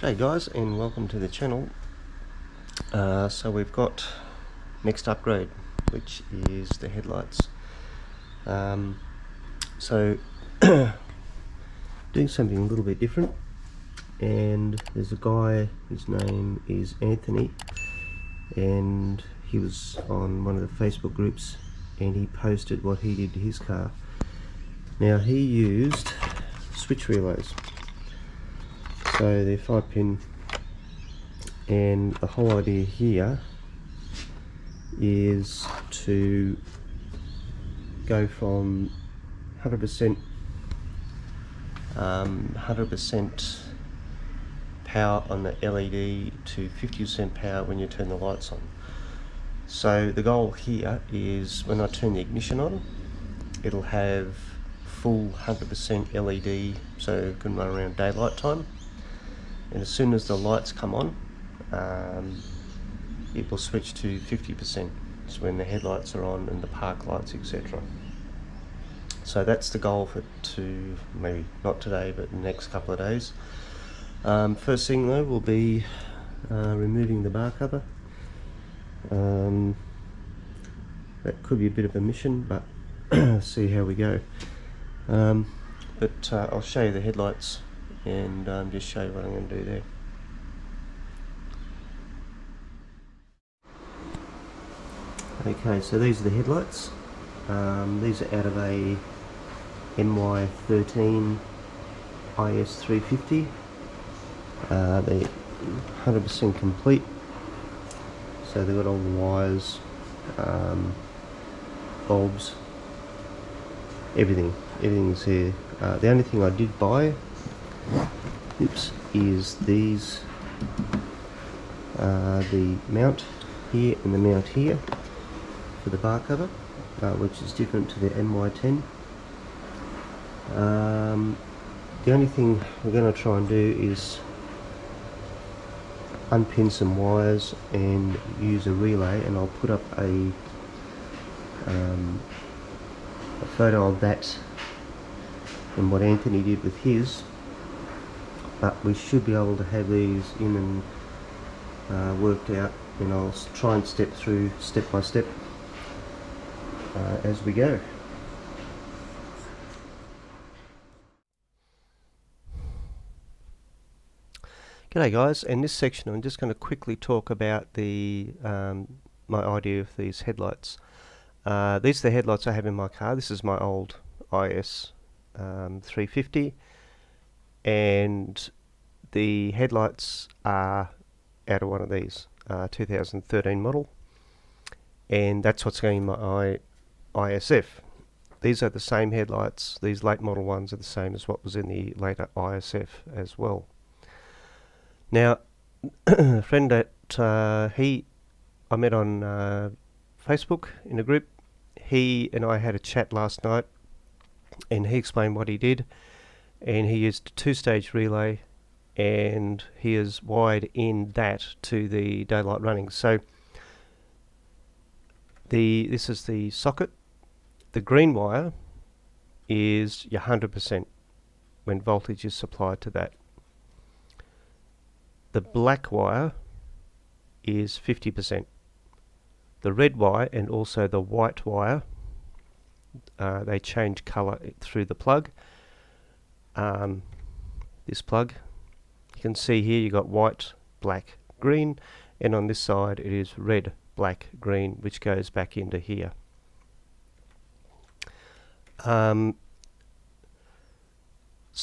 Hey guys, and welcome to the channel. So we've got next upgrade, which is the headlights. So doing something a little bit different, and there's a guy, his name is Anthony, and he was on one of the Facebook groups and he posted what he did to his car. Now he used switch relays, so they're 5-pin, and the whole idea here is to go from 100% power on the LED to 50% power when you turn the lights on. So the goal here is when I turn the ignition on, it'll have full 100% LED, so it can run around daylight time, and as soon as the lights come on, it will switch to 50%. So when the headlights are on and the park lights, etc. So that's the goal for maybe not today, but the next couple of days. First thing though will be removing the bar cover. That could be a bit of a mission, but see how we go. But I'll show you the headlights and just show you what I'm going to do there. Okay, so these are the headlights. These are out of a MY13 IS350. They're 100% complete, so they've got all the wires, bulbs, everything's here. The only thing I did buy, is these, the mount here and the mount here for the bar cover, which is different to the MY10. The only thing we're going to try and do is unpin some wires and use a relay, and I'll put up a photo of that and what Anthony did with his, but we should be able to have these in and worked out, and I'll try and step through step by step as we go. G'day guys, in this section I'm just going to quickly talk about the my idea of these headlights. These are the headlights I have in my car. This is my old IS 350, and the headlights are out of one of these 2013 model, and that's what's going in my ISF. These are the same headlights. These late model ones are the same as what was in the later ISF as well. Now, a friend that I met on Facebook in a group, he and I had a chat last night, and he explained what he did, and he used a two-stage relay, and he has wired in that to the daylight running. So this is the socket. The green wire is your 100% when voltage is supplied to that. The black wire is 50%. The red wire and also the white wire, they change colour through the plug. This plug, you can see here you got white, black, green, and on this side it is red, black, green, which goes back into here. So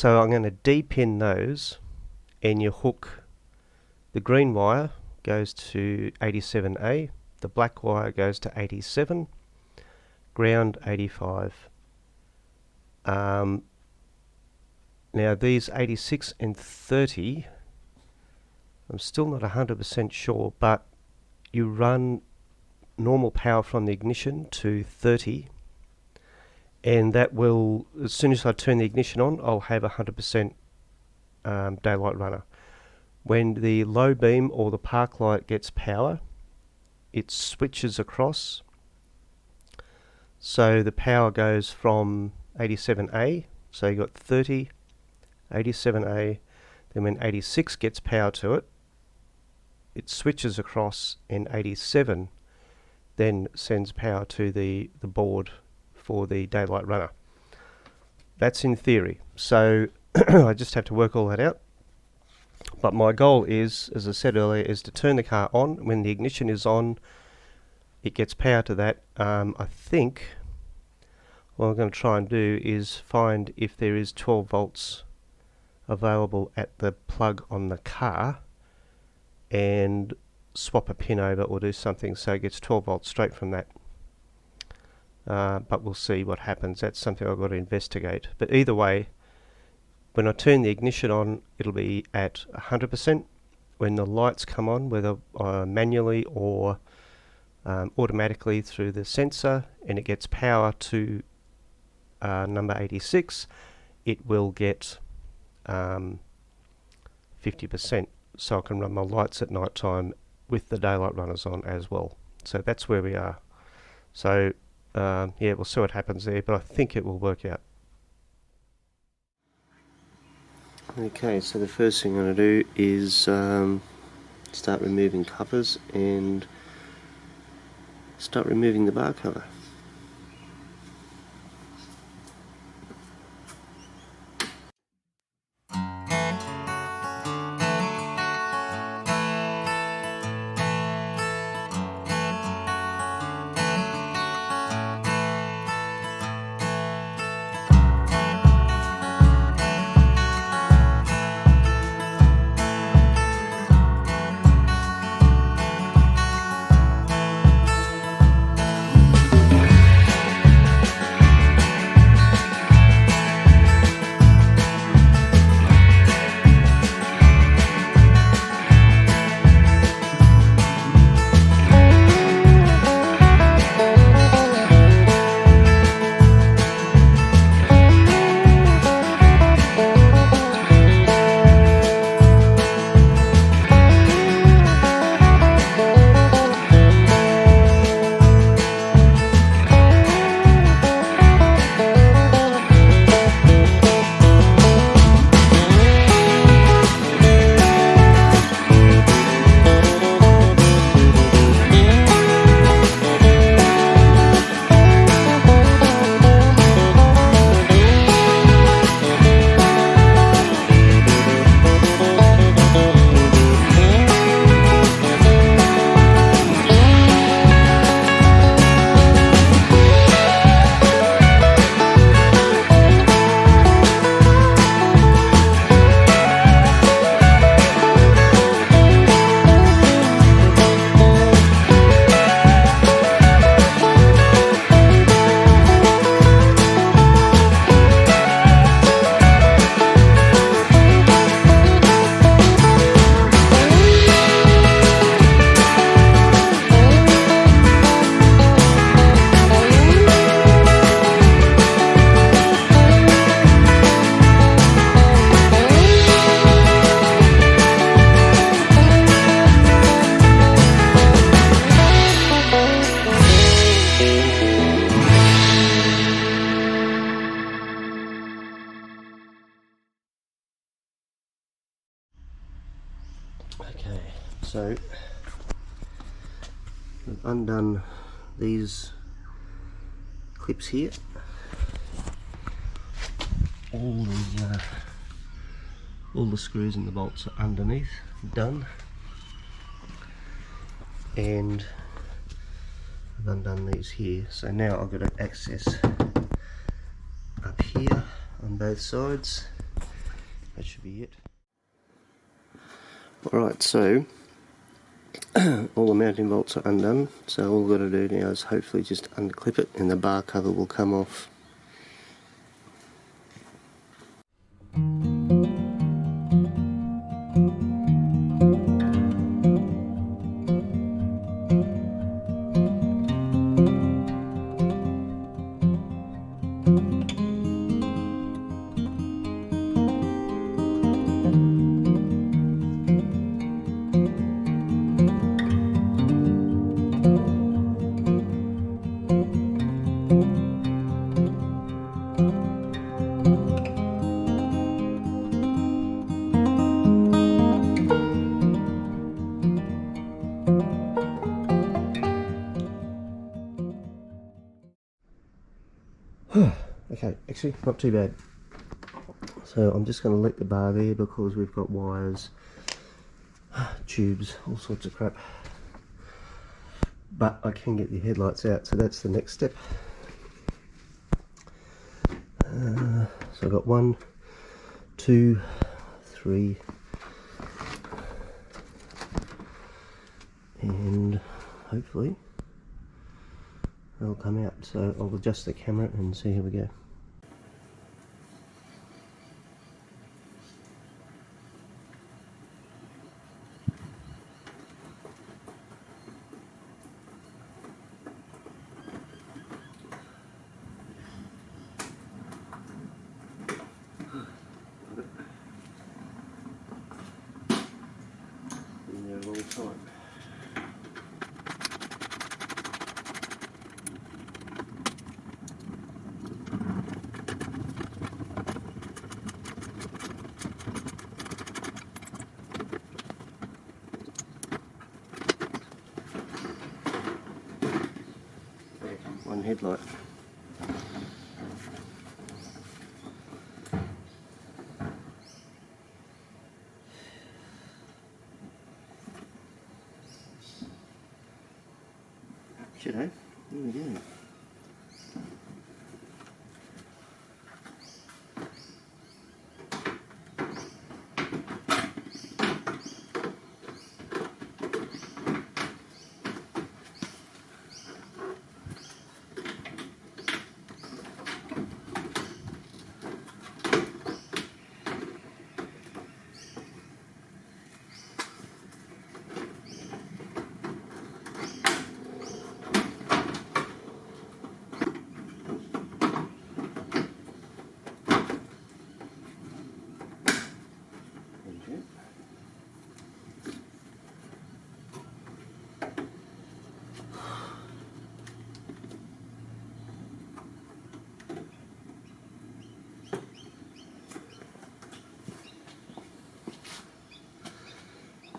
I'm going to de-pin those, and you hook. The green wire goes to 87A, the black wire goes to 87, ground 85. Now these 86 and 30, I'm still not 100% sure, but you run normal power from the ignition to 30, and that will, as soon as I turn the ignition on, I'll have 100% daylight runner. When the low beam or the park light gets power, it switches across. So the power goes from 87A, so you got 30, 87A, Then when 86 gets power to it, it switches across, and 87 then sends power to the board for the daylight runner. That's in theory. So I just have to work all that out. But my goal is, as I said earlier, is to turn the car on. When the ignition is on, it gets power to that. I think what I'm going to try and do is find if there is 12 volts available at the plug on the car, and swap a pin over or do something so it gets 12 volts straight from that. But we'll see what happens. That's something I've got to investigate. But either way, when I turn the ignition on, it'll be at 100%. When the lights come on, whether manually or automatically through the sensor, and it gets power to number 86, it will get 50%. So I can run my lights at night time with the daylight runners on as well. So that's where we are. So yeah, we'll see what happens there, but I think it will work out. Okay, so the first thing I'm going to do is start removing covers and start removing the bar cover. Okay, so I've undone these clips here. All the screws and the bolts are underneath, done, and I've undone these here. So now I've got to access up here on both sides. That should be it. Alright, so all the mounting bolts are undone, so all we've got to do now is hopefully just unclip it and the bar cover will come off. actually not too bad. So I'm just going to let the bar there because we've got wires, tubes, all sorts of crap. But I can get the headlights out, so that's the next step. So I've got 1, 2, 3, and hopefully they'll come out. So I'll adjust the camera and see how we go. Been there a long time. One headlight. G'day, here we go.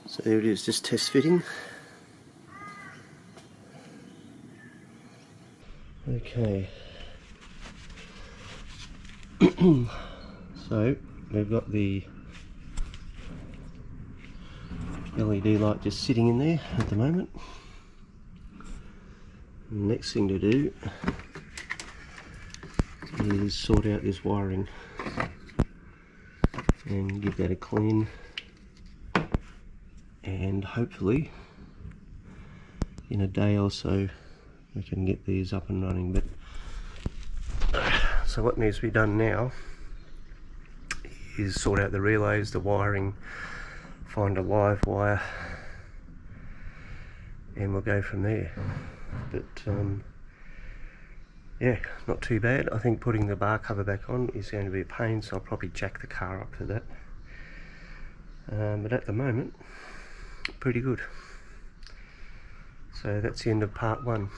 So there it is, just test fitting. Okay. So we've got the LED light just sitting in there at the moment. Next thing to do is sort out this wiring and give that a clean, and hopefully in a day or so we can get these up and running. But so what needs to be done now is sort out the relays, the wiring, find a live wire, and we'll go from there. But yeah, not too bad. I think putting the bar cover back on is going to be a pain, so I'll probably jack the car up for that. But at the moment, pretty good. So that's the end of part 1.